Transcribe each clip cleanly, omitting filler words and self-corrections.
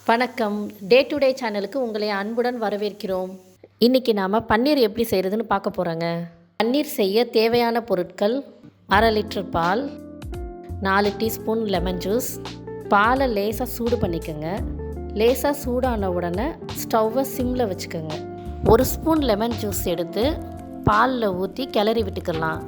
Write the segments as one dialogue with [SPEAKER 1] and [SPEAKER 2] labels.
[SPEAKER 1] வணக்கம். Day to day சேனலுக்கு உங்களை அன்புடன் வரவேற்கிறோம். இன்றைக்கி நாம் பன்னீர் எப்படி செய்கிறதுன்னு பார்க்க போகிறோங்க. பன்னீர் செய்ய தேவையான பொருட்கள்: 1/2 லிட்டர் பால், 4 டீஸ்பூன் லெமன் ஜூஸ். பாலை லேசாக சூடு பண்ணிக்கோங்க. லேசாக சூடான உடனே ஸ்டவ்வை சிம்மில் வச்சுக்கோங்க. 1 ஸ்பூன் லெமன் ஜூஸ் எடுத்து பாலில் ஊற்றி கிளறி விட்டுக்கலாம்.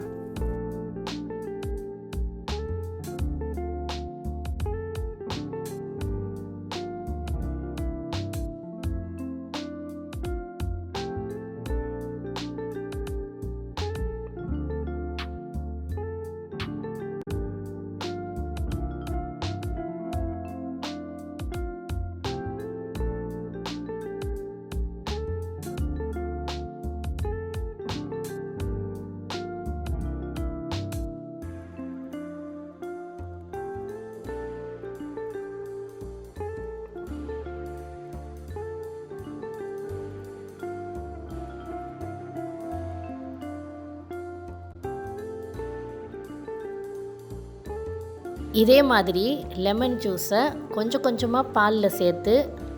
[SPEAKER 1] இதே மாதிரி லெமன் ஜூஸை கொஞ்சம் கொஞ்சமாக பாலில் சேர்த்து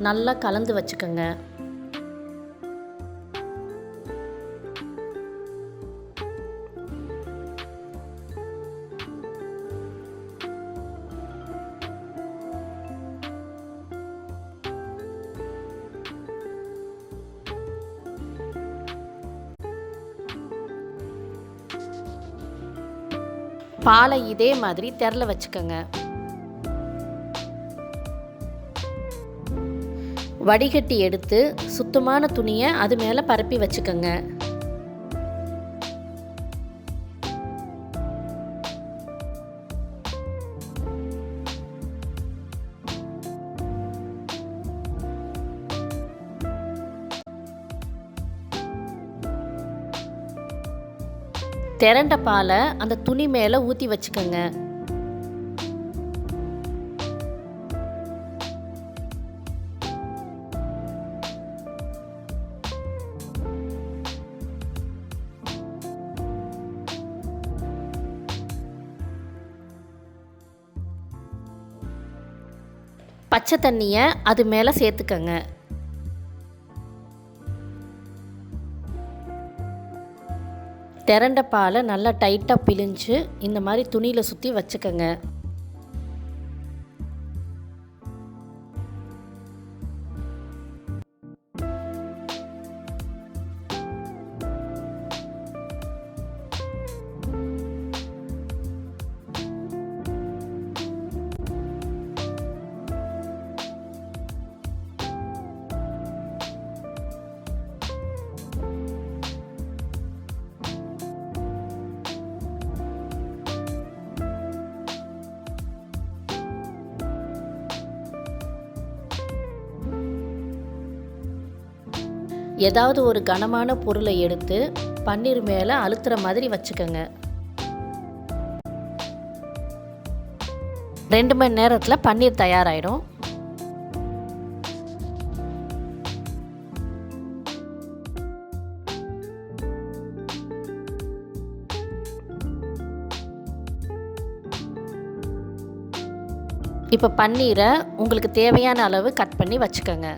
[SPEAKER 1] நல்லா கலந்து வச்சுக்கோங்க. பாலை இதே மாதிரி தெரல வச்சுக்கோங்க. வடிகட்டி எடுத்து சுத்தமான துணியை அது மேலே பரப்பி வச்சுக்கோங்க. திரண்ட பாலை அந்த துணி மேலே ஊற்றி வச்சுக்கோங்க. பச்சை தண்ணியை அது மேலே சேர்த்துக்கங்க. திரண்ட பாலை நல்லா டைட்டாக பிழிஞ்சு இந்த மாதிரி துணியில் சுற்றி வச்சுக்கோங்க. ஏதாவது ஒரு கனமான பொருளை எடுத்து பன்னீர் மேலே அழுத்துற மாதிரி வச்சுக்கோங்க. 2 மணி நேரத்தில் பன்னீர் தயாராகிடும். இப்போ பன்னீரை உங்களுக்கு தேவையான அளவு கட் பண்ணி வச்சுக்கோங்க.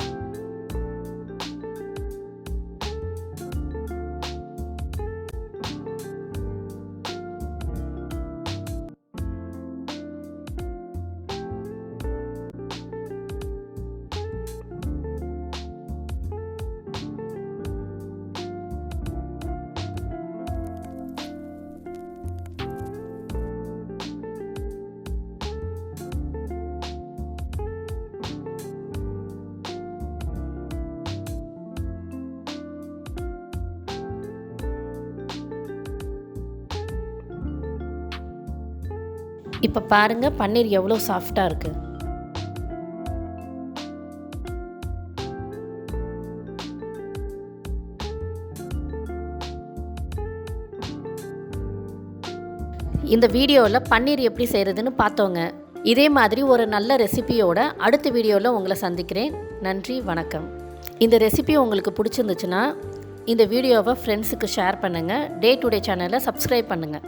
[SPEAKER 1] இப்போ பாருங்கள், பன்னீர் எவ்வளோ சாஃப்டாக இருக்குது. இந்த வீடியோவில் பன்னீர் எப்படி செய்கிறதுன்னு பார்த்தோங்க. இதே மாதிரி ஒரு நல்ல ரெசிபியோட அடுத்த வீடியோவில் உங்களை சந்திக்கிறேன். நன்றி, வணக்கம். இந்த ரெசிபி உங்களுக்கு பிடிச்சிருந்துச்சுன்னா இந்த வீடியோவை ஃப்ரெண்ட்ஸுக்கு ஷேர் பண்ணுங்கள். டே டு டே சேனலை சப்ஸ்கிரைப் பண்ணுங்கள்.